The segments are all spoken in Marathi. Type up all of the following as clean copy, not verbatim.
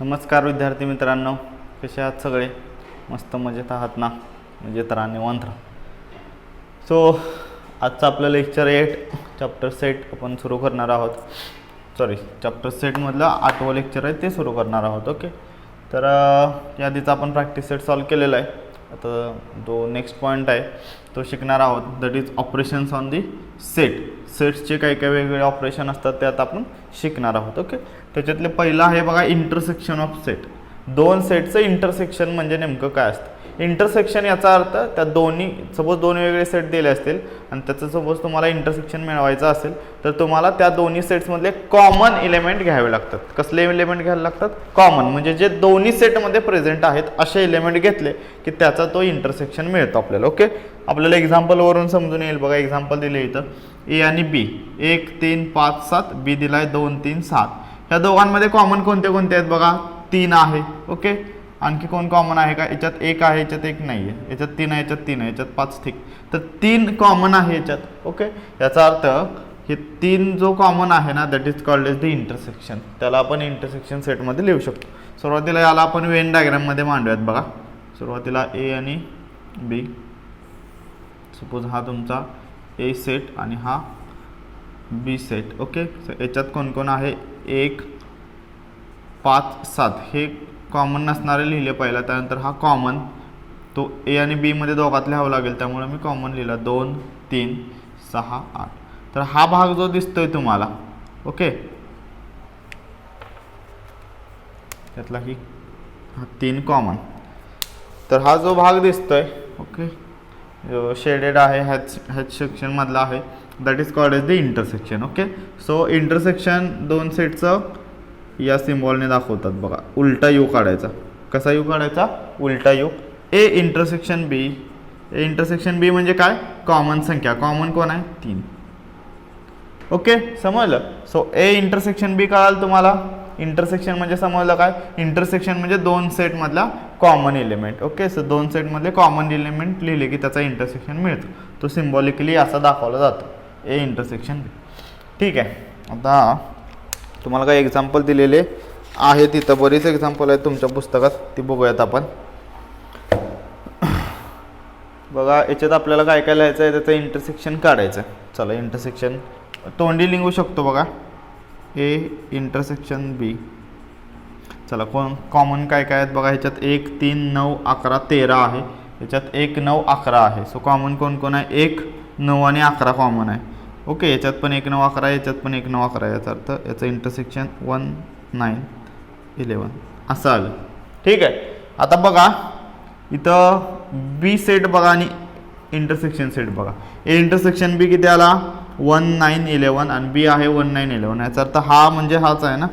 नमस्कार विद्यार्थी मित्रांनो, कसे आहात सगळे? मस्त मजेत आहात ना? मजेत राहा, निवांत राहा. सो आजचं आपलं लेक्चर 8 चॅप्टर सेट आपण सुरू करणार आहोत. चॅप्टर सेटमधलं 8वं लेक्चर आहे ते सुरू करणार आहोत. ओके, तर याआधीचा आपण प्रॅक्टिस सेट सॉल्व केलेला आहे. आता जो नेक्स्ट पॉईंट आहे तो शिकणार आहोत, that is operations on the set. सेट्सचे काही काही वेगवेगळे ऑपरेशन असतात ते आता आपण शिकणार आहोत. ओके, त्याच्यातले पहिलं आहे बघा इंटरसेक्शन ऑफ सेट. दोन सेटचं इंटरसेक्शन म्हणजे नेमकं काय असतं? इंटरसेक्शन याचा अर्थ त्या दोन्ही, सपोज दोन वेगळे सेट दिले असतील आणि त्याचं सपोज तुम्हाला इंटरसेक्शन मिळवायचं असेल तर तुम्हाला त्या दोन्ही सेट्समधले कॉमन एलिमेंट घ्यावे लागतात. कसले एलिमेंट घ्यायला लागतात? कॉमन, म्हणजे जे दोन्ही सेटमध्ये प्रेझेंट आहेत असे एलिमेंट घेतले की त्याचा तो इंटरसेक्शन मिळतो आपल्याला. ओके, आपल्याला एक्झाम्पलवरून समजून येईल बघा. एक्झाम्पल दिले इथं ए आणि बी, 1 3 5 7, बी दिलाय 2 3 7. ह्या दोघांमध्ये कॉमन कोणते कोणते आहेत बघा? 3 आहे. ओके, आणखी कोण कॉमन आहे का? याच्यात 1 आहे, याच्यात 1 नाही आहे, याच्यात 3 आहे, याच्यात 3 आहे, याच्यात 5. ठीक, तर 3 कॉमन आहे याच्यात. ओके, याचा अर्थ हे 3 जो कॉमन आहे ना, that is called as the intersection. त्याला आपण इंटरसेक्शन सेटमध्ये लिहू शकतो. सुरुवातीला याला आपण वेन डायग्राममध्ये मांडूयात बघा. सुरुवातीला ए आणि बी, सपोज हा तुमचा ए सेट आणि हा बी सेट. ओके, याच्यात कोण कोण आहे? 1 5 7 हे कॉमन नसणारे लिहिले पहिला, त्यानंतर हा कॉमन, तो ए आणि बी मध्ये दोघात लिहावं लागेल त्यामुळे मी कॉमन लिहिला 2 3 6 8. तर हा भाग जो दिसतोय तुम्हाला, ओके, त्यातला ही हा 3 कॉमन. तर हा जो भाग दिसतोय, ओके, शेडेड आहे, ह्याच सेक्शन मधला आहे, that is called as the intersection. Okay, so intersection दोन सेटचं या सिम्बॉलने दाखवतात बघा. उलटा यू काढायचा. कसा यू काढायचा? उलटा U. A intersection B. A intersection B म्हणजे काय? कॉमन संख्या. कॉमन कोण आहे? 3. ओके, समजलं? सो ए इंटरसेक्शन बी कळाल तुम्हाला. इंटरसेक्शन म्हणजे समजलं काय? इंटरसेक्शन म्हणजे दोन सेट मधला कॉमन एलिमेंट. ओके, सो दोन सेट मधले कॉमन एलिमेंट लिहिले की त्याचा इंटरसेक्शन मिळतो. तो सिम्बॉलिकली असा दाखवला जातो, ए इंटरसेक्शन बी. ठीक आहे, आता तुम्हाला काही एक्झाम्पल दिलेले आहे, तिथं बरीच एक्झाम्पल आहेत तुमच्या पुस्तकात, ती बघूयात आपण. बघा, याच्यात आपल्याला काय काय लिहायचं आहे, त्याचं इंटरसेक्शन काढायचं. चला, इंटरसेक्शन तोंडी लिहू शकतो बघा. ए इंटरसेक्शन बी. चला, कोण कॉमन काय काय आहेत बघा. ह्याच्यात 1 3 9 11 13 आहे. ह्याच्यात 1 9 11 आहे. सो कॉमन कोण कोण आहे? 1 9 आणि 11 कॉमन आहे. ओके, याच्यात पण 1 9 11 आहे, याच्यात पण 1 9 11 आहे. याचा अर्थ याचं इंटरसेक्शन 1 9 11 असं आलं. ठीक आहे, आता बघा इथं बी सेट बघा आणि इंटरसेक्शन सेट बघा. ए इंटरसेक्शन बी किती आला? 1 9 11 आणि बी आहे 1 9 11. याचा अर्थ हा म्हणजे हाच आहे ना.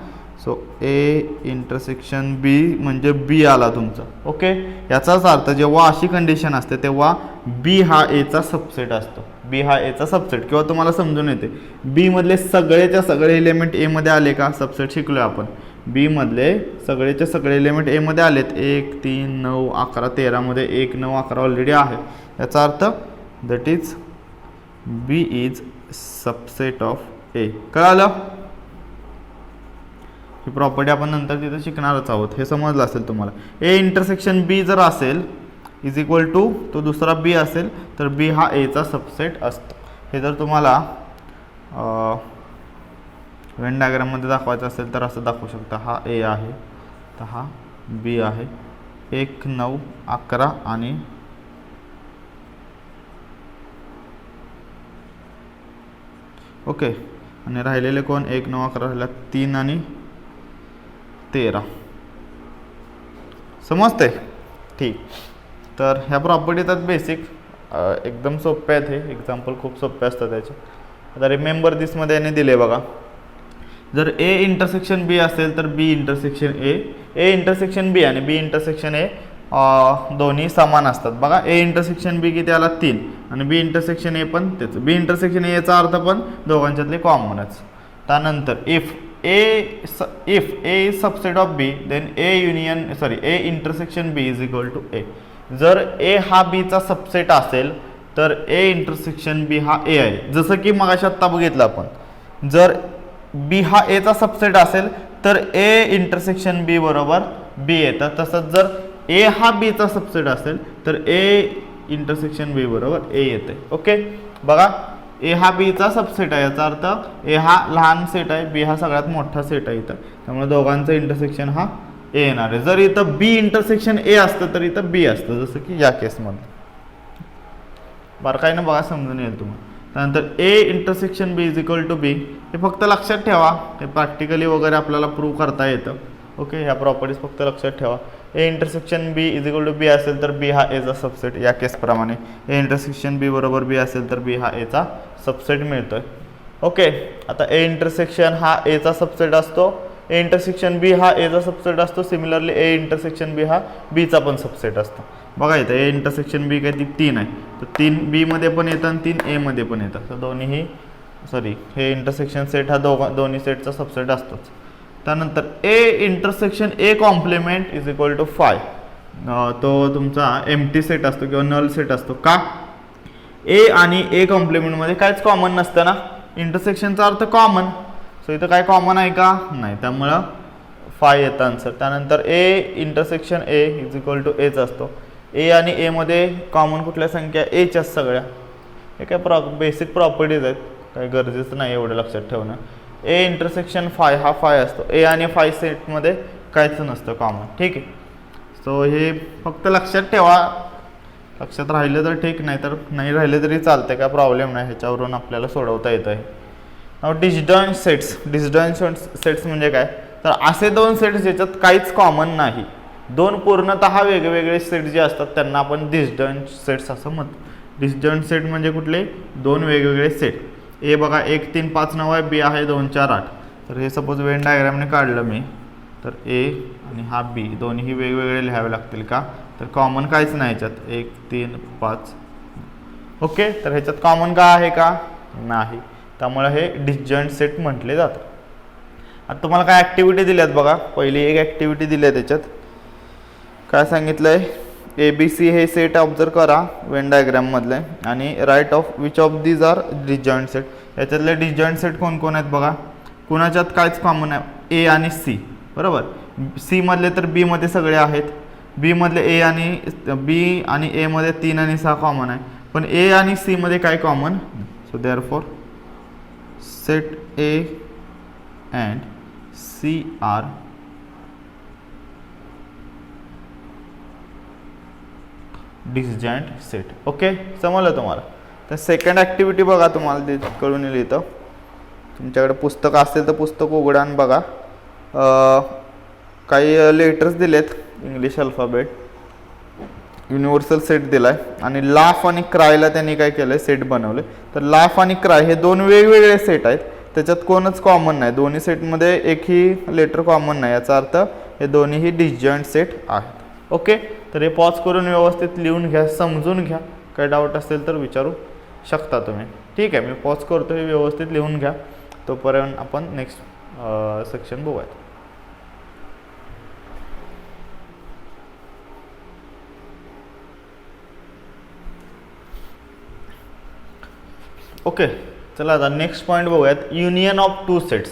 सो ए इंटरसेक्शन बी म्हणजे बी आला तुमचा. ओके, याचाच अर्थ जेव्हा अशी कंडिशन असते तेव्हा बी हा एचा सबसेट असतो. बी हा एचा सबसेट, किंवा तुम्हाला समजून येते बी मधले सगळेच्या सगळे एलिमेंट ए मध्ये आले का? सबसेट शिकलोय आपण. बी मधले सगळेचे सगळे एलिमेंट ए मध्ये आलेत. 1 3 9 11 13 मध्ये 1 9 11 ऑलरेडी आहे. याचा अर्थ that is B is subset of A. कळालं? ही प्रॉपर्टी आपण नंतर तिथे शिकणारच आहोत, हे समजलं असेल तुम्हाला. ए इंटरसेक्शन बी जर असेल इज इक्वल टू तो दुसरा बी असेल तर बी हा एचा सबसेट असतो. हे जर तुम्हाला वेन डायग्राममध्ये दाखवायचं असेल तर असं दाखवू शकता. हा ए आहे, तर हा बी आहे. 1 9 11 आणि ओके, आणि राहिलेले कोण? 1 9 11 राहिला, 3 आणि 13. समजते? ठीक, तर ह्या प्रॉपर्टी तर बेसिक एकदम सोपे आहेत. हे एक्झाम्पल खूप सोपे असतात त्याचे. आता रिमेंबर दिसमध्ये याने दिले बघा. जर ए इंटरसेक्शन बी असेल तर बी इंटरसेक्शन ए, ए इंटरसेक्शन बी आणि बी इंटरसेक्शन ए दोन्ही समान असतात. बघा, ए इंटरसेक्शन बी किती आला? 3 आणि बी इंटरसेक्शन ए पण तेच. बी इंटरसेक्शन ए याचा अर्थ पण दोघांच्यातले कॉमनच. त्यानंतर if A is subset of B then A intersection B is equal to A. जर ए हा बीचा सबसेट असेल तर ए इंटरसेक्शन बी हा ए आहे. जसं की मगाशी आत्ता बघितलं आपण, जर बी हा एचा सबसेट असेल तर ए इंटरसेक्शन बी बरोबर बी येतं. तसंच जर ए हा बीचा सबसेट असेल तर ए इंटरसेक्शन बी बरोबर ए येते. ओके बघा, ए हा बीचा सबसेट आहे, याचा अर्थ ए हा लहान सेट आहे, बी हा सगळ्यात मोठा सेट आहे इथं, त्यामुळे दोघांचं इंटरसेक्शन हा ए येणार आहे. जर इथं बी इंटरसेक्शन ए असतं तर इथं बी असतं, जसं की या केसमध्ये. बारकाईनं बघा, समजून येईल तुम्हाला. त्यानंतर A intersection B is equal to B, हे फक्त लक्षात ठेवा, हे प्रॅक्टिकली वगैरे आपल्याला प्रूव्ह करता येतं. ओके, ह्या प्रॉपर्टीज फक्त लक्षात ठेवा. A intersection B is equal to B असेल तर बी हा एचा सबसेट, या केसप्रमाणे ए इंटरसेक्शन बी बरोबर बी असेल तर बी हा एचा सबसेट मिळतोय. ओके, आता ए इंटरसेक्शन हा एचा सबसेट असतो, ए इंटरसेक्शन बी हा एचा सबसेट असतो. सिमिलरली ए इंटरसेक्शन बी हा बीचा पण सबसेट असतो. बघा इथं ए इंटरसेक्शन बी काय ती 3 आहे, तर 3 बी मध्ये पण येतं आणि 3 ए मध्ये पण येतं. तर दोन्हीही हे इंटरसेक्शन सेट हा दोन्ही सेटचा सबसेट असतोच. त्यानंतर A intersection A complement is equal to 5, तो तुमचा एम्प्टी सेट असतो किंवा नल सेट असतो. का? ए आणि ए कॉम्प्लिमेंटमध्ये काहीच कॉमन नसतं ना, इंटरसेक्शनचा अर्थ कॉमन. सो इथं काय कॉमन आहे का? नाही, त्यामुळं 5 येतं आन्सर. त्यानंतर A intersection A is equal to H असतो. ए आणि ए मध्ये कॉमन कुठल्या संख्या? एच्याच सगळ्या. हे काय बेसिक प्रॉपर्टीज आहेत, काही गरजेचं नाही एवढं लक्षात ठेवणं. ए इंटरसेक्शन 5 हा 5 असतो. ए आणि 5 सेटमध्ये काहीच नसतं कॉमन. ठीक आहे, सो हे फक्त लक्षात ठेवा. लक्षात राहिलं तर ठीक, नाही तर नाही राहिलं तरी चालतं, काय प्रॉब्लेम नाही, ह्याच्यावरून आपल्याला सोडवता येतं आहे. Disjoint sets. डिसजॉइंट सेट्स म्हणजे काय? तर असे दोन सेट्स ज्याच्यात काहीच कॉमन नाही, दोन पूर्णतः वेगवेगळे सेट जे असतात त्यांना आपण डिसजॉइंट सेट्स असं म्हणतो. डिसजॉइंट सेट म्हणजे कुठले? दोन वेगवेगळे सेट. ए बघा 1 3 5 9 आहे, बी आहे 2 4 8. तर हे सपोज वेन डायग्रामने काढलं मी, तर ए आणि हा बी दोन्ही वेगवेगळे लिहावे लागतील. का? तर कॉमन काहीच नाही ह्याच्यात, 1 3 5. ओके, तर ह्याच्यात कॉमन का आहे का? नाही, त्यामुळे हे डिसजॉइंट सेट म्हटले जातात. आता तुम्हाला काय ॲक्टिव्हिटी दिल्यात बघा. पहिली एक ॲक्टिव्हिटी दिली आहे, त्याच्यात काय सांगितलं आहे? ए बी सी हे सेट ऑब्झर्व करा वेन डायग्राममधले आणि write of which of these are disjoint set. याच्यातले डिसजॉइंट सेट कोण कोण आहेत बघा. कुणाच्यात काहीच कॉमन आहे? ए आणि सी, बरोबर. सी मधले तर बी मध्ये सगळे आहेत, बी मधले ए आणि बी आणि ए मध्ये 3 आणि 6 कॉमन आहे, पण ए आणि सी मध्ये काय common? So therefore set A and C are disjoint set. Okay, समजलं तुम्हाला? तर सेकंड ॲक्टिव्हिटी बघा, तुम्हाला कळून येईल इथं. तुमच्याकडे पुस्तक असेल तर पुस्तक उघडा आणि बघा. काही लेटर्स दिलेत, इंग्लिश अल्फाबेट, युनिव्हर्सल सेट दिलाय आणि लाफ आणि क्रायला त्यांनी काय केलंय? सेट बनवले. तर लाफ आणि क्राय हे दोन वेगवेगळे सेट आहेत, त्याच्यात कोणच कॉमन नाही. दोन्ही सेटमध्ये एकही लेटर कॉमन नाही, याचा अर्थ हे दोन्हीही डिसजॉइंट सेट आहेत. ओके, तर हे पॉज करून व्यवस्थित लिहून घ्या, समजून घ्या. काही डाऊट असेल तर विचारू शकता तुम्ही. ठीक आहे, मी पॉज करतो, हे व्यवस्थित लिहून घ्या. तोपर्यंत आपण नेक्स्ट सेक्शन बघूयात. ओके, चला आता नेक्स्ट पॉईंट बघूयात. Union of two sets.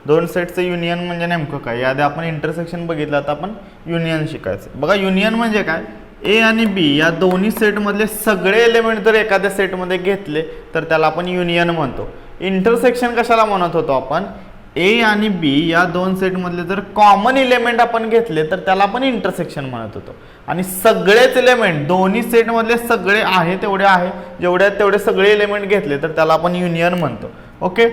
दोन सेटचं युनियन म्हणजे नेमकं काय? याआधी आपण इंटरसेक्शन बघितलं, आता आपण युनियन शिकायचं. बघा, युनियन म्हणजे काय? ए आणि बी या दोन्ही सेटमधले सगळे एलिमेंट जर एखाद्या सेटमध्ये घेतले तर त्याला आपण युनियन म्हणतो. इंटरसेक्शन कशाला म्हणत होतो आपण? ए आणि बी या दोन सेटमधले जर कॉमन एलिमेंट आपण घेतले तर त्याला आपण इंटरसेक्शन म्हणत होतो. आणि सगळेच एलिमेंट दोन्ही सेटमधले सगळे आहे तेवढे आहे, जेवढे आहेत तेवढे सगळे एलिमेंट घेतले तर त्याला आपण युनियन म्हणतो. ओके,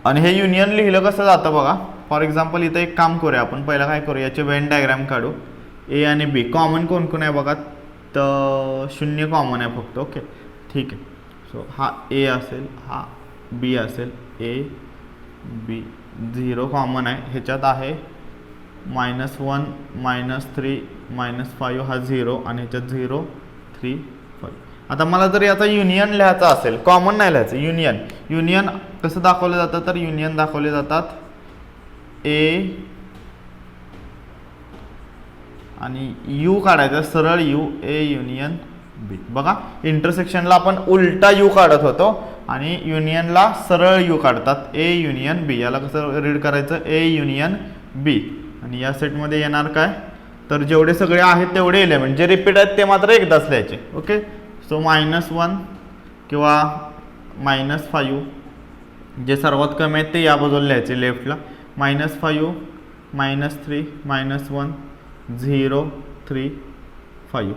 आणि हे युनियन लिहिलं कसं जातं बघा. फॉर एक्झाम्पल इथं एक काम करूया आपण. पहिला काय करू, याचे वेन डायग्राम काढू. ए आणि बी कॉमन कोण कोण आहे बघा. तर 0 कॉमन आहे फक्त. ओके, ठीक आहे. सो हा ए असेल, हा बी असेल, ए बी. 0 कॉमन आहे, ह्याच्यात आहे -1 -3 -5 हा 0 आणि ह्याच्यात 0 3 5. आता मला जर याचा युनियन लिहायचा असेल, कॉमन नाही लिहायचं, युनियन कसं दाखवलं जातं? तर युनियन दाखवले जातात ए आणि यू काढायचा, सरळ यू, ए युनियन बी. बघा, इंटरसेक्शनला आपण उलटा यू काढत होतो, आणि युनियनला सरळ यू काढतात, ए युनियन बी. याला कसं रीड करायचं, ए युनियन बी. आणि या सेटमध्ये येणार काय, तर जेवढे सगळे आहेत तेवढे एलिमेंट, जे रिपीट आहेत ते मात्र एकदाच लिहायचे. ओके. सो -1 किंवा -5 जे सर्वात कमी आहेत ते या बाजूला लिहायचे लेफ्टला. -5 -3 -1 0 3 5.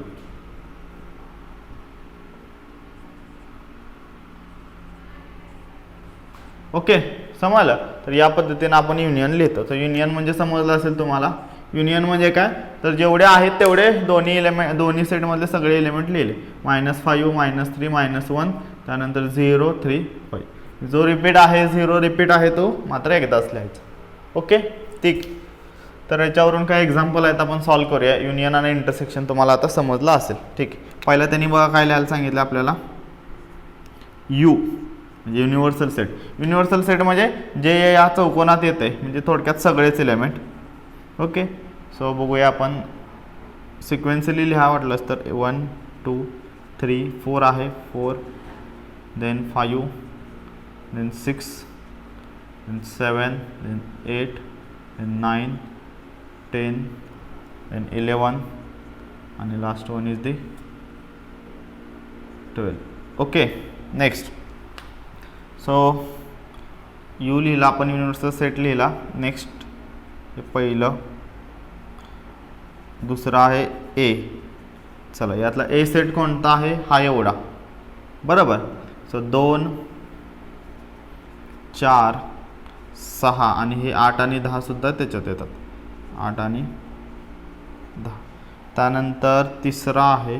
ओके, समजलं. तर या पद्धतीने आपण युनियन लिहितो. तर युनियन म्हणजे समजलं असेल तुम्हाला. युनियन म्हणजे काय, तर जेवढे आहेत तेवढे दोन्ही सेटमधले सगळे एलिमेंट लिहिले. -5 -3 -1 त्यानंतर 0 3 5. जो रिपीट आहे 0 रिपीट आहे तो मात्र एकदाच लिहायचा. ओके, ठीक. तर याच्यावरून काय एक्झाम्पल आहेत आपण सॉल्व्ह करूया. युनियन आणि इंटरसेक्शन तुम्हाला आता समजलं असेल. ठीक. पहिला त्यांनी बघा काय लिहायला सांगितलं आपल्याला, यू म्हणजे युनिव्हर्सल सेट. युनिव्हर्सल सेट म्हणजे जे या चौकोनात येते, म्हणजे थोडक्यात सगळेच एलिमेंट. ओके. सो बघूया आपण सिक्वेन्शियली लिहा वाटलंच तर. 1 2 3 4 आहे, 4 then 5 then 6 then 7 then 8 then 9 10 then 11 आणि last one is the 12. Okay. Next. So you लिहिला आपण, युनिव्हर्सल सेट लिहिला. नेक्स्ट हे पहिलं, दुसरा आहे ए. चला यातला ए सेट कोणता आहे, हा एवढा, बरोबर. सो 2 4 6 आणि हे 8 आणि 10 सुद्धा त्याच्यात येतात. 8 आणि 10. त्यानंतर तिसरा आहे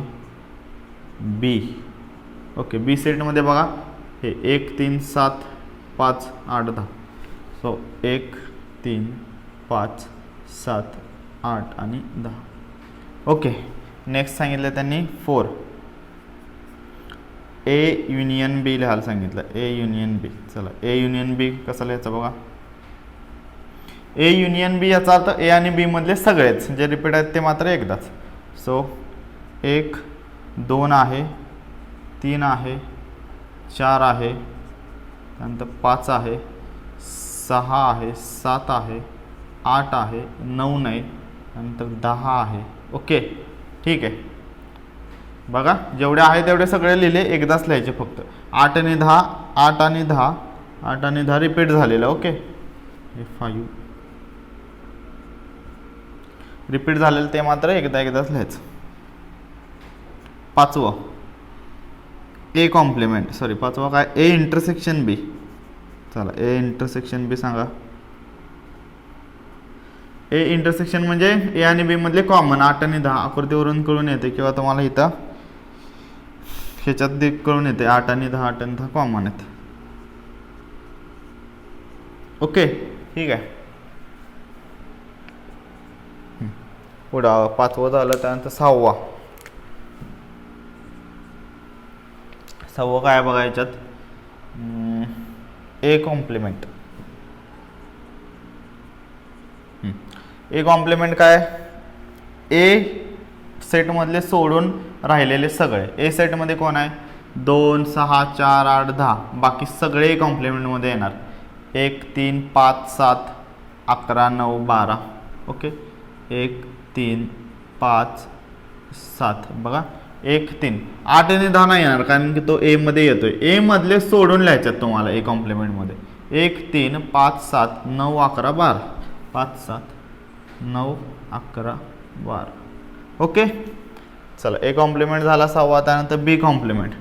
बी. ओके. बी सेटमध्ये बघा हे 1 3 7 5 8 10. सो 1 3 5 7 8 आणि 10. ओके. नेक्स्ट सांगितलं त्यांनी 4. ए युनियन बी लिहायला सांगितलं, ए युनियन बी. चला ए युनियन बी कसं लिहायचं बघा. ए युनियन बी याचा अर्थ ए आणि बी मधले सगळेच जे रिपीट आहेत ते मात्र एकदाच. सो 1 2 आहे, 3 आहे, 4 आहे, त्यानंतर 5 आहे, 6 आहे, 7 आहे, 8 आहे, 9 नाही, नंतर 10 आहे. ओके, ठीक आहे. बघा जेवढे आहे तेवढे सगळे लिहिले, एकदाच लिहायचे फक्त. 8 आणि 10 8 आणि 10 8 आणि 10 रिपीट झालेलं. ओके. हे 5 रिपीट झालेलं ते मात्र एकदाच लिहायचं. पाचवं ए कॉम्प्लिमेंट, सॉरी पाचवा काय, ए इंटरसेक्शन बी. चला ए इंटरसेक्शन बी सांगा. ए इंटरसेक्शन म्हणजे ए आणि बी मधले कॉमन. 8 आणि 10 आकृतीवरून कळून येते किंवा तुम्हाला इथं ह्याच्यात कळून येते. 8 आणि 10 कॉमन आहेत. ओके, ठीक आहे. पुढं पाचवं झालं, त्यानंतर सहावा. सहावं काय बघा याच्यात, ए कॉम्प्लिमेंट. ए कॉम्प्लिमेंट काय, ए सेटमधले सोडून राहिलेले सगळे. ए सेटमध्ये कोण आहे, 2 6 4 8 10, बाकी सगळे कॉम्प्लिमेंटमध्ये येणार. 1 3 5 7 11 9 12. ओके. 1 3 5 7 बघा 1 3 8 आणि 10 नाही येणार कारण की तो ए मध्ये येतोय. ए मधले सोडून लिहायच्यात तुम्हाला ए कॉम्प्लिमेंटमध्ये. 1 3 5 7 9 11 12. 5 7 9 11 12. ओके. चला ए कॉम्प्लिमेंट झाला सहावा. त्यानंतर बी कॉम्प्लिमेंट.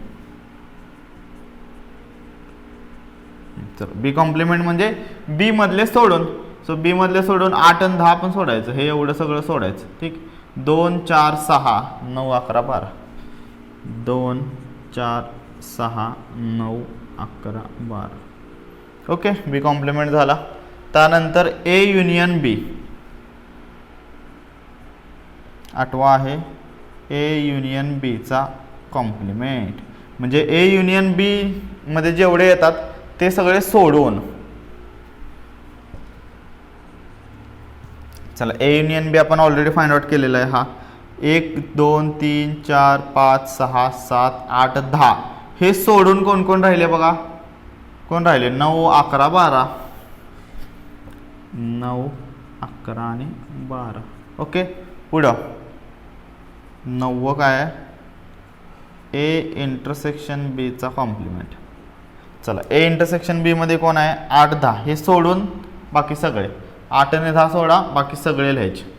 चला बी कॉम्प्लिमेंट म्हणजे बी मधले सोडून. सो बी मधले सोडून 8 आणि 10 पण सोडायचं, हे एवढं सगळं सोडायचं. ठीक. 2 4 6 9 11 12. 2 4 6 9 11 12. ओके. बी कॉम्प्लिमेंट झाला. त्यानंतर ए युनियन बी. आठवा आहे ए युनियन बी चा कॉम्प्लिमेंट. म्हणजे ए युनियन बी मध्ये जेवढे येतात ते सगळे सोडून. चला ए युनियन बी आपण ऑलरेडी फाइंड आउट केलेला आहे. हा 1 2 3 4 5 6 7 8 10 हे सोडून कोण कोण राहिले बघा. कोण राहिले 9 11 12 9 11 आणि 12 ओके पुढं 9 काय आहे ए इंटरसेक्शन बी चा कॉम्प्लिमेंट चला ए इंटरसेक्शन बी मध्ये कोण आहे 8 10 हे सोडून बाकी सगळे 8 आणि 10 सोडा बाकी सगळे लिहायचे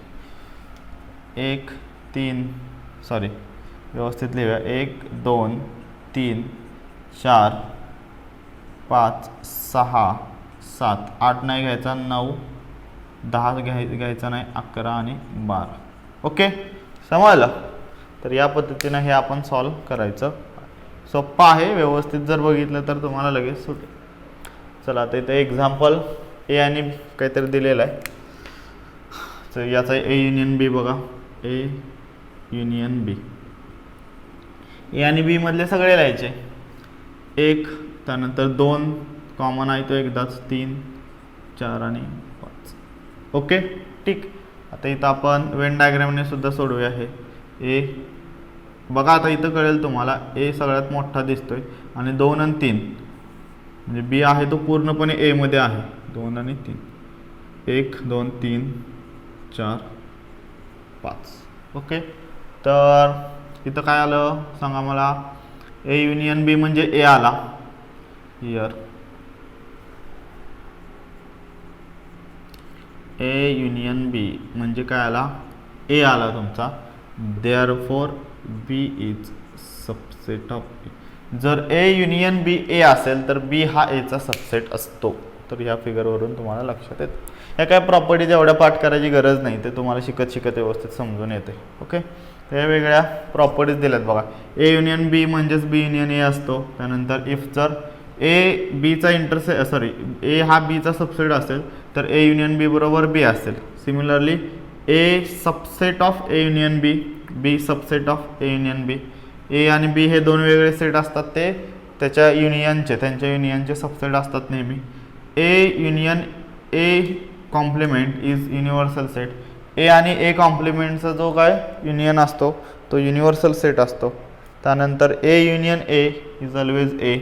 1 3 सॉरी व्यवस्थित लिहूया 1 2 3 4 5 6 7 8 नाही घ्यायचा 9 10 घ्यायचा नाही 11 आणि 12 ओके समजलं तर या पद्धतीने हे आपण सॉल्व करायचं सोप्पं आहे व्यवस्थित जर बघितलं तर तुम्हाला लगेच सुटेल चला आता इथे एक्झाम्पल ए आणि काहीतरी दिलेलं आहे तर याचा ए युनियन बी बघा ए युनियन बी ए आणि बी मधले सगळे लिहायचे 1 त्यानंतर 2 कॉमन आहे तो एकदाच 3 4 आणि 5 ओके ठीक आता इथं आपण वेन डायग्रामने सुद्धा सोडूया हे ए बघा आता इथं कळेल तुम्हाला ए सगळ्यात मोठा दिसतोय आणि 2 आणि 3 म्हणजे बी आहे तो पूर्णपणे ए मध्ये आहे 2 आणि 3 1 2 3 4 5 ओके तर इथं काय आलं सांगा मला ए युनियन बी म्हणजे ए आला हियर ए युनियन बी म्हणजे काय आला ए आला तुमचा therefore B is subset of B जर ए युनियन बी ए असेल तर बी हा एचा सबसेट असतो तर ह्या फिगरवरून तुम्हाला लक्षात येतं ह्या काय प्रॉपर्टीज एवढ्या पाठ करायची गरज नाही ते तुम्हाला शिकत शिकत व्यवस्थित समजून येते ओके हे वेगळ्या प्रॉपर्टीज दिल्यात बघा ए युनियन बी म्हणजेच बी युनियन ए असतो त्यानंतर इफ जर ए बीचा ए हा बीचा सबसेट असेल तर ए युनियन बी बरोबर बी असेल similarly A subset of A union B B subset of A union B A आणि बी हे दोन वेगळे सेट असतात ते त्यांच्या युनियनचे सबसेट असतात नेहमी A union A complement is universal set A आणि ए कॉम्प्लिमेंटचा जो काय युनियन असतो तो युनिव्हर्सल सेट असतो त्यानंतर A union A is always A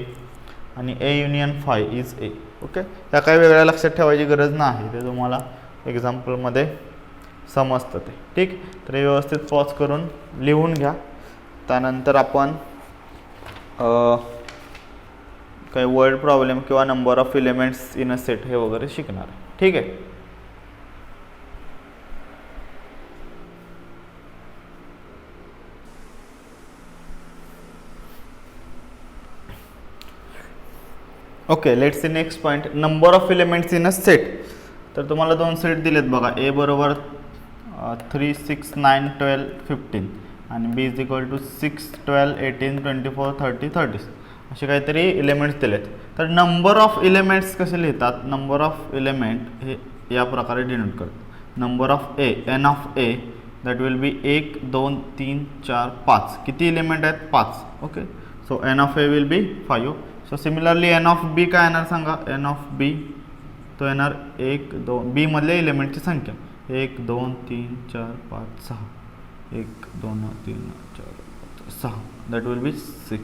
आणि A union phi is A okay त्या काही वेगळ्या लक्षात ठेवायची गरज नाही ते तुम्हाला एक्झाम्पलमध्ये समजतं ते ठीक तर हे व्यवस्थित पॉज करून लिहून घ्या त्यानंतर आपण काही वर्ड प्रॉब्लेम किंवा number of elements in a set हे वगैरे शिकणार ठीक आहे okay let's see next point number of elements in a set तर तुम्हाला दोन सेट दिलेत बघा ए बरोबर 3 6 9 12 15 आणि बी इज इक्वल टू 6 12 18 24 30 30 असे काहीतरी एलिमेंट्स दिलेत तर नंबर ऑफ एलिमेंट्स कसे लिहितात नंबर ऑफ एलिमेंट हे या प्रकारे डिनोट करतात number of A N of A that will be 1 2 3 4 5 किती एलिमेंट आहेत 5 okay so N of A will be 5 so similarly N of B काय येणार सांगा एन ऑफ बी तो येणार 1 2 बी मधल्या एलिमेंटची संख्या 1 2 3 4 5 6 1 2 3 4 5 6 दॅट विल बी 6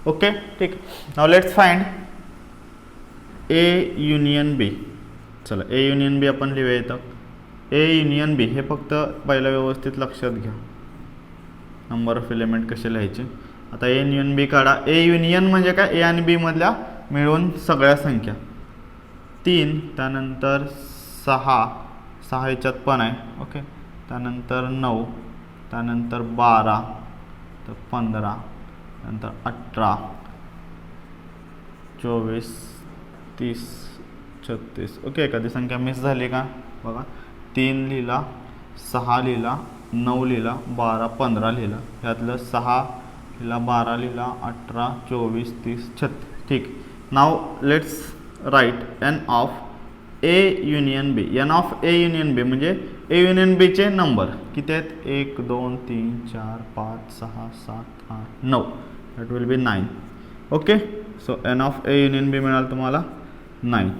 ओके ठीक now let's find A union B चला ए युनियन बी आपण लिहूया इथं ए युनियन बी हे फक्त पहिलं व्यवस्थित लक्षात घ्या नंबर ऑफ एलिमेंट कसे लिहायचे आता ए युनियन बी काढा ए युनियन म्हणजे काय ए आणि बी मधल्या मिळून सगळ्या संख्या 3 त्यानंतर 6 ह्याच्यात पण आहे ओके त्यानंतर 9 त्यानंतर 12 तर 15 नंतर 18 24 30 36 ओके एखादी संख्या मिस झाली का बघा 3 लिहिला 6 लिहिला 9 लिहिला 12 15 लिहिला ह्यातलं 6 लिहिला 12 लिहिला 18 24 30 36 ठीक now let's write N of A union B N of A union B म्हणजे ए युनियन बीचे नंबर किती आहेत 1 2 3 4 5 6 7 8 9 that will be 9 okay so N of A union B मिळाल तुम्हाला 9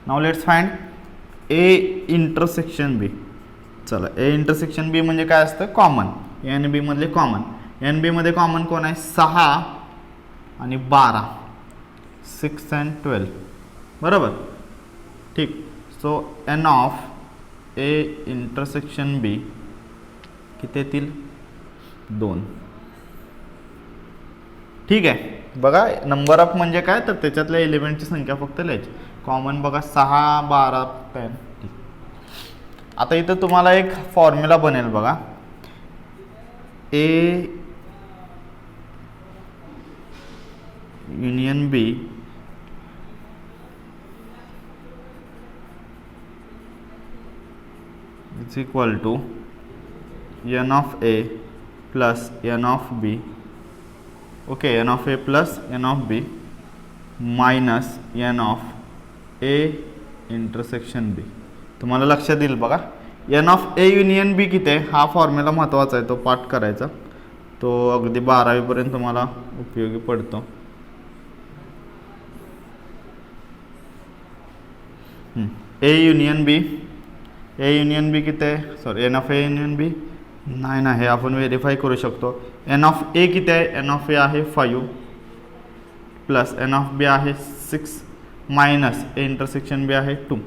now let's find A intersection B चला ए इंटरसेक्शन बी म्हणजे काय असतं कॉमन ए आणि बी मधले कॉमन एन बी मध्ये कॉमन कोण आहे 6 आणि 12, 6 अँड 12 बरोबर. ठीक. So N of A intersection B किती येतील 2. ठीक आहे. बघा नंबर ऑफ म्हणजे काय तर त्याच्यातल्या एलिमेंटची संख्या फक्त लिहायची. कॉमन बघा 6, 12, 10. ठीक. आता इथं तुम्हाला एक फॉर्म्युला बनेल बघा. A union B is equal to N of A plus N of B. Okay, N of A plus N of B minus N of A intersection B. तुम्हाला लक्षात येईल बघा. N of A union B किती आहे हा फॉर्म्युला महत्त्वाचा आहे, तो पाठ करायचा. तो अगदी 12वीपर्यंत तुम्हाला उपयोगी पडतो. ए युनियन बी, ए युनियन बी किती आहे sorry N of A union B 9 आहे, आपण व्हेरीफाय करू शकतो. एन ऑफ ए किती आहे, एन ऑफ ए आहे 5 प्लस एन ऑफ बी आहे 6 मायनस ए इंटरसेक्शन बी आहे 2.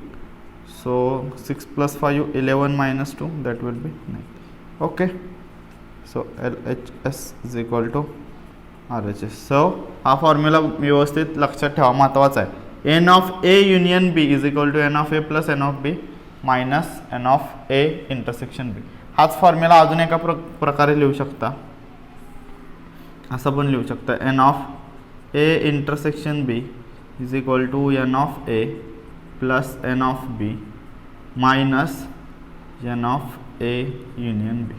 So 6 plus 5 11 minus 2 that will be 9. Okay. So LHS is equal to RHS. So हा फॉर्म्युला व्यवस्थित लक्षात ठेवा, महत्त्वाचा आहे. N of A union B is equal to N of A plus N of B minus N of A intersection B. हाच फॉर्म्युला अजून एका प्रकारे लिहू शकता, असं पण लिहू शकता. N of A intersection B is equal to N of A plus N of B minus N of A union B.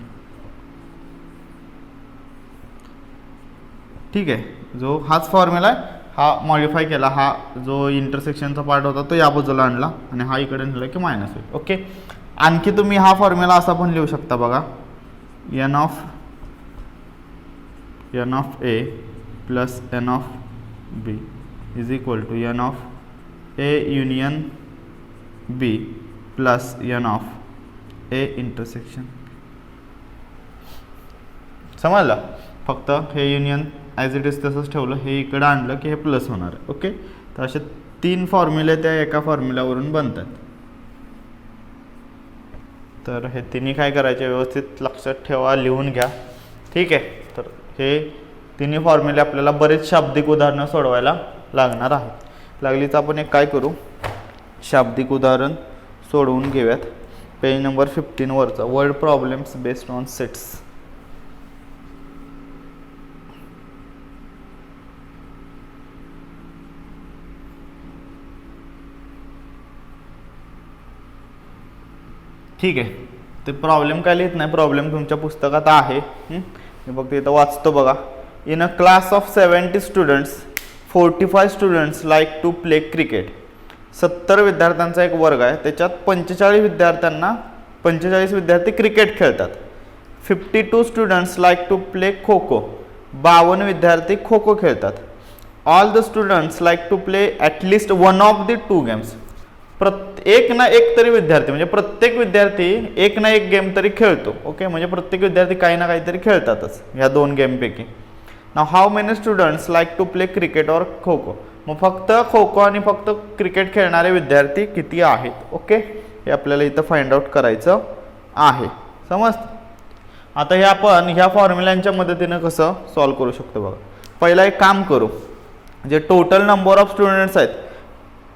ठीक आहे. जो हाच फॉर्म्युला आहे हा मॉडिफाय केला, हा जो इंटरसेक्शनचा पार्ट होता तो या बाजूला आणला आणि हा इकडे नेला की मायनस होईल. ओके. आणखी तुम्ही हा फॉर्म्युला असा पण लिहू शकता बघा. N of A plus N of B is equal to N of A union B plus N of A intersection. समजलं. फक्त हे युनियन ॲज इट इज तसंच ठेवलं, हे इकडं आणलं की हे प्लस होणार आहे. ओके. तर असे 3 फॉर्म्युले त्या एका फॉर्म्युल्यावरून बनतात. तर हे तिन्ही काय करायचे व्यवस्थित लक्षात ठेवा, लिहून घ्या. ठीक आहे. तर हे तिन्ही फॉर्म्युले आपल्याला बरेच शाब्दिक उदाहरणं सोडवायला लागणार आहेत. लागलीच आपण एक काय करू, शाब्दिक उदाहरण सोडवून घेऊयात. पेज नंबर 15 वरचा word problems based on sets. ठीक आहे. ते प्रॉब्लेम काय लिहित नाही, प्रॉब्लेम तुमच्या पुस्तकात आहे. मी फक्त इथं वाचतो बघा. In a class of 70 students 45 students like to play cricket. 70 विद्यार्थ्यांचा एक वर्ग आहे, त्याच्यात 45 विद्यार्थी क्रिकेट खेळतात. 52 students like to play kho kho. 52 विद्यार्थी खो खो खेळतात. All the students like to play at least one of the 2 games. एक ना एक तरी विद्यार्थी म्हणजे प्रत्येक विद्यार्थी एक ना एक गेम तरी खेळतो. ओके. म्हणजे प्रत्येक विद्यार्थी काही ना काहीतरी खेळतातच या 2 गेमपैकी. Now how many students like to play cricket और खो खो. मग फक्त खो खो आणि फक्त क्रिकेट खेळणारे विद्यार्थी किती आहेत. ओके. हे आपल्याला इथं फाइंड आउट करायचं आहे. समजतं. आता हे आपण ह्या फॉर्म्युलांच्या मदतीनं कसं सॉल्व करू शकतो बघा. पहिला एक काम करू, जे टोटल नंबर ऑफ स्टुडंट्स आहेत,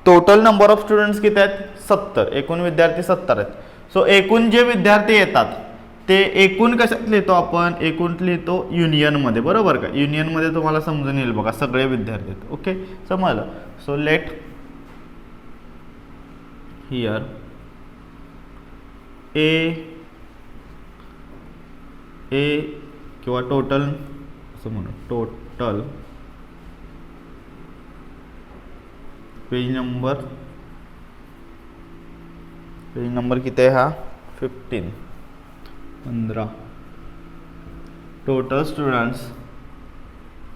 टोटल नंबर ऑफ स्टुडंट्स किती आहेत 70. एकूण विद्यार्थी 70 आहेत. सो एकूण जे विद्यार्थी येतात ते एकूण कशात लिहितो आपण, एकूण लिहितो युनियनमध्ये. बरोबर का. युनियनमध्ये तुम्हाला समजून येईल बघा, सगळे विद्यार्थी आहेत. ओके. समजलं. सो लेट हियर ए किंवा टोटल असं म्हणू, टोटल पेज नंबर किती आहे हा 15. Total students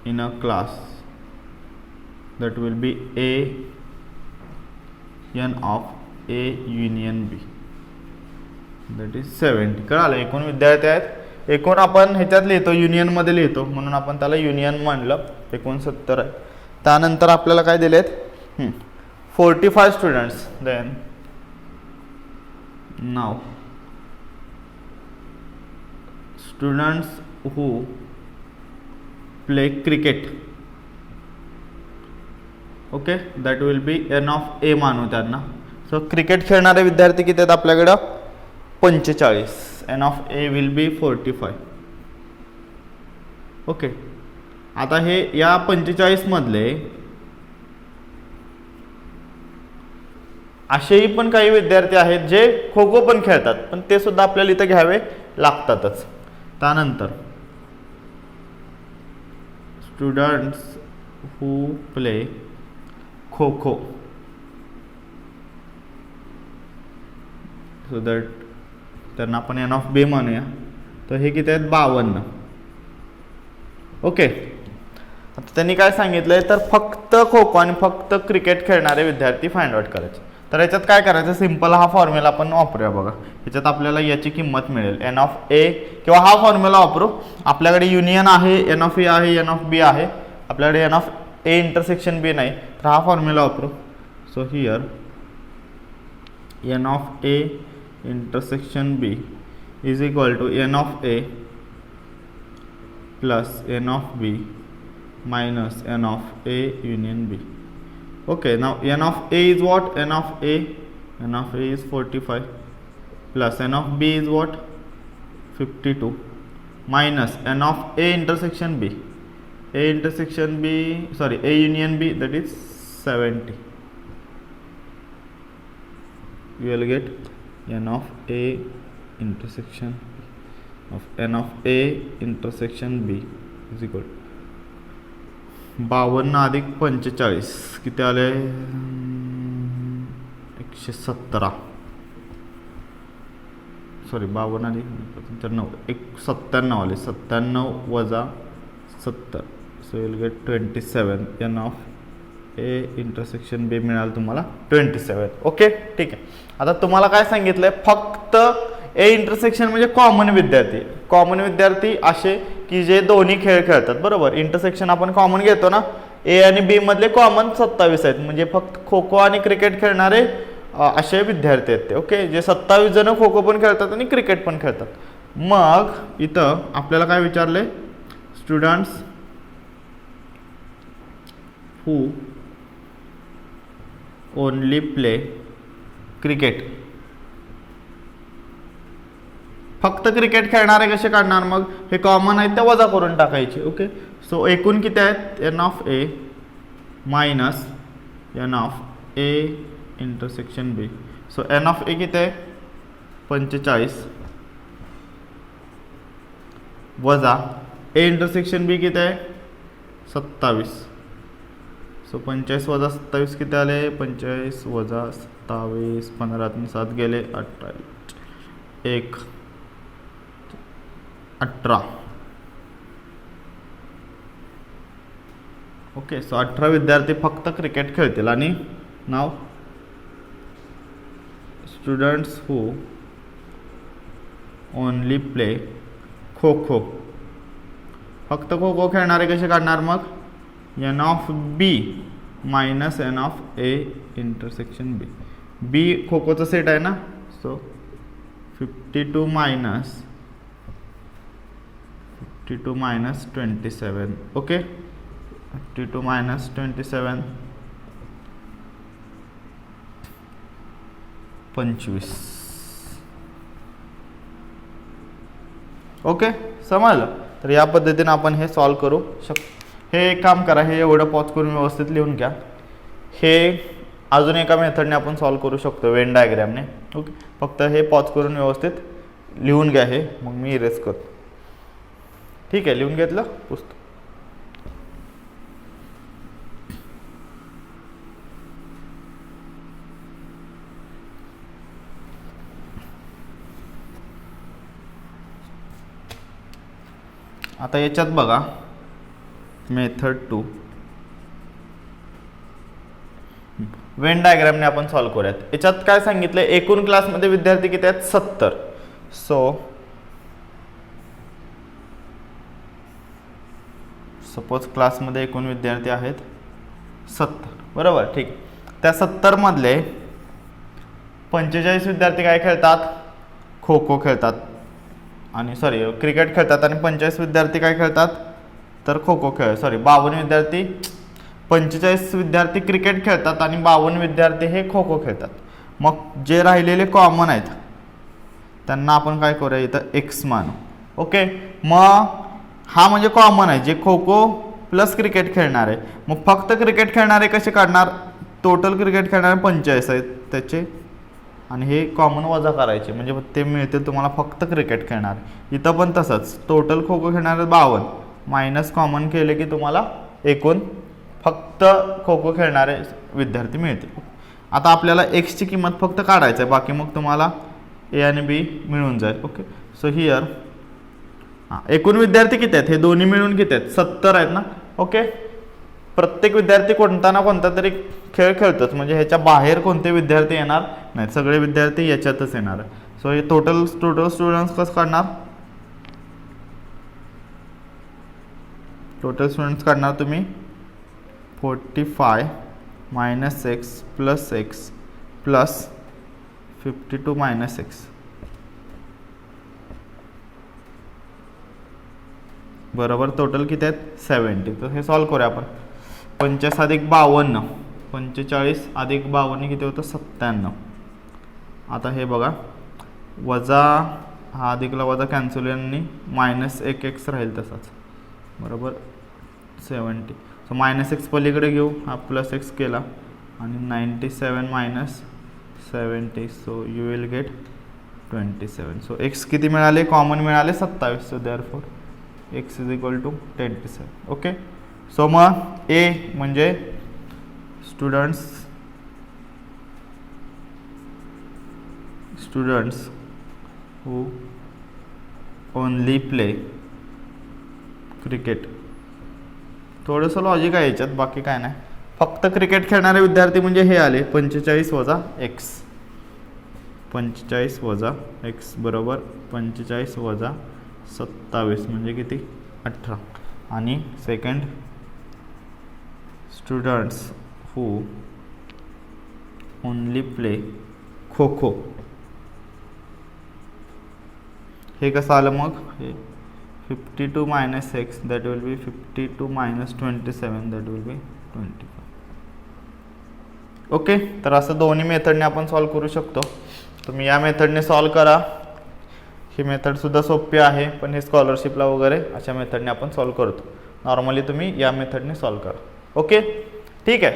in a class that will be A n of A union B that is 70. कळालं. एकूण विद्यार्थी आहेत एकूण आपण ह्याच्यात लिहितो युनियनमध्ये लिहितो म्हणून आपण त्याला युनियन म्हणलं. 69 आहे. त्यानंतर आपल्याला काय दिलेत 45 students. Then now students who play cricket. Okay, that will be N of A मानू त्यांना. सो क्रिकेट खेळणारे विद्यार्थी किती आहेत आपल्याकडं 45. N of A will be 45. Okay, आता हे या 45 मधले असेही पण काही विद्यार्थी आहेत जे खो खो पण खेळतात, पण ते सुद्धा आपल्याला इथं घ्यावे लागतातच. त्यानंतर students who play kho kho. So that त्यांना आपण एन ऑफ बी म्हणूया. तर हे किती आहेत 52. ओके, आता त्यांनी काय सांगितलंय तर फक्त खो खो आणि फक्त क्रिकेट खेळणारे विद्यार्थी फाइंड आउट करायचे. तर याच्यात काय करायचं, सिंपल हा फॉर्म्युला आपण वापरूया बघा. याच्यात आपल्याला याची किंमत मिळेल एन ऑफ ए, किंवा हा फॉर्म्युला वापरू. आपल्याकडे युनियन आहे, एन ऑफ ए आहे, एन ऑफ बी आहे. आपल्याकडे n of A intersection B नाही, तर हा फॉर्म्युला वापरू. So here n of A intersection B is equal to N of A plus N of B minus n of A union B. Okay, now n of A is what? N of A is 45 plus n of B is what? 52 minus n of A intersection B. A intersection B, sorry, A union B, that is 70. You will get n of A intersection of n of A intersection B is equal to 52 अधिक 45 किती आले 117. सॉरी 52 अधिक 97 आले. 97 वजा 70. So will get 27. N of A intersection B मिळाल तुम्हाला 27. ओके, ठीक आहे. आता तुम्हाला काय सांगितलंय, फक्त ए इंटरसेक्शन म्हणजे कॉमन विद्यार्थी. कॉमन विद्यार्थी असे की जे दोन्ही खेळ खेळतात, बरोबर. इंटरसेक्शन आपण कॉमन घेतो ना, ए आणि बी मधले कॉमन 27 आहेत, म्हणजे फक्त खो खो आणि क्रिकेट खेळणारे असे विद्यार्थी आहेत ते. ओके, जे 27 जण खो खो पण खेळतात आणि क्रिकेट पण खेळतात. मग इथं आपल्याला काय विचारले, students who only play cricket. फक्त क्रिकेट खेळणारे कसे काढणार, मग हे कॉमन आहेत ते वजा करून टाकायचे. ओके, सो एकूण किती आहेत, N of A minus N of A intersection B. So N of A किती आहे 45 वजा ए इंटरसेक्शन बी किती आहे 27. सो 45 वजा 27 किती आले, 45 वजा 27, 15 7 गेले 28, 1 18. ओके, सो 18 विद्यार्थी फक्त क्रिकेट खेळतील. आणि now students who only play kho kho. फक्त खो खो खेळणारे कसे काढणार, मग N of B minus N of A intersection B. B kho खोचा सेट आहे ना, so 52 minus 27. Okay, 52 minus 27 25. Okay, समजलं. तर या पद्धतीने आपण हे सॉल्व करू हे एक काम करा, हे एवढं पॉज करून व्यवस्थित लिहून घ्या. हे अजून एका मेथडने आपण सॉल्व करू शकतो, वेन डायग्रॅमने. ओके, फक्त हे पॉज करून व्यवस्थित लिहून घ्या. हे मग मी इरेज करतो. ठीक आहे, लिहून घेतलं पुस्तक. आता याच्यात बघा मेथड 2 वेन डायग्रामने आपण सॉल्व करूयात. याच्यात काय सांगितलंय, एकूण क्लासमध्ये विद्यार्थी किती आहेत 70. सो सपोज क्लासमध्ये एकूण विद्यार्थी आहेत 70, बरोबर. ठीक. त्या 70 मधले 45 विद्यार्थी काय खेळतात, खो खो खेळतात आणि सॉरी क्रिकेट खेळतात, आणि 45 विद्यार्थी काय खेळतात तर खो खो 45 विद्यार्थी क्रिकेट खेळतात आणि 52 विद्यार्थी हे खो खो खेळतात. मग जे राहिलेले कॉमन आहेत त्यांना आपण काय करूया, इथं एक्स मानू. ओके. मग हा म्हणजे कॉमन आहे, जे खो खो प्लस क्रिकेट खेळणार आहे. मग फक्त क्रिकेट खेळणारे कसे काढणार, टोटल क्रिकेट खेळणारे 45 आहेत त्याचे, आणि हे कॉमन वजा करायचे म्हणजे ते मिळतील तुम्हाला फक्त क्रिकेट खेळणार. इथं पण तसंच, टोटल खो खो खेळणारे 52 मायनस कॉमन केले की तुम्हाला एकूण फक्त खो खो खेळणारे विद्यार्थी मिळतील. आता आपल्याला एक्सची किंमत फक्त काढायचं आहे, बाकी मग तुम्हाला ए आणि बी मिळून जाईल. ओके. सो हिअर एकूण विद्यार्थी किती आहेत, हे दोन्ही मिळून किती आहेत, 70 आहेत ना. ओके. प्रत्येक विद्यार्थी कोणता ना कोणता तरी खेळ खेळतोच, म्हणजे ह्याच्या बाहेर कोणते विद्यार्थी येणार नाहीत, सगळे विद्यार्थी याच्यातच येणार आहे. सो हे टोटल स्टुडंट्स कसं काढणार, टोटल स्टुडंट्स काढणार तुम्ही 45 minus x plus 52 minus x, बरोबर. टोटल किती आहेत 70. तर हे सॉल्व करूया आपण. 45 अधिक 52, 45 अधिक 52 किती होतं 97. आता हे बघा, वजा हा अधिकला वजा कॅन्सल आणि मायनस 1 एक्स राहील तसाच, बरोबर 70. सो मायनस एक्स पलीकडे घेऊ, हा प्लस एक्स केला आणि 97 minus 70. So you will get 27. So X किती मिळाले, कॉमन मिळाले 27. So therefore X is equal to 27. Okay. So मग ए म्हणजे students who only play cricket. थोडंसं लॉजिक आहे याच्यात, बाकी काय नाही. फक्त क्रिकेट खेळणारे विद्यार्थी म्हणजे हे आले 45 वजा एक्स, 45 वजा एक्स बरोबर 45 वजा 27 म्हणजे किती 18. आणि second students who only play kho kho, हे कसं आलं मग, हे 52 minus X that will be 52 minus 27 that will be 25. Okay. तर असं दोन्ही मेथडने आपण सॉल्व करू शकतो. तुम्ही या मेथडने सॉल्व करा. ही मेथडसुद्धा सोपी आहे, पण हे स्कॉलरशिपला वगैरे अशा मेथडने आपण सॉल्व करतो. नॉर्मली तुम्ही या मेथडने सॉल्व करा. ओके. ठीक आहे.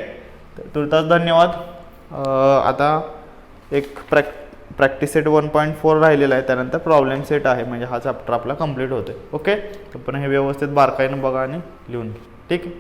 तर तुर्तास धन्यवाद. आता एक प्रॅक्टिस सेट 1.4 राहिलेला आहे, त्यानंतर प्रॉब्लेम सेट आहे, म्हणजे हा चॅप्टर आपला कंप्लीट होतो. ओके. तर पण हे व्यवस्थित बारकाईनं बघा आणि लिहून. ठीक आहे.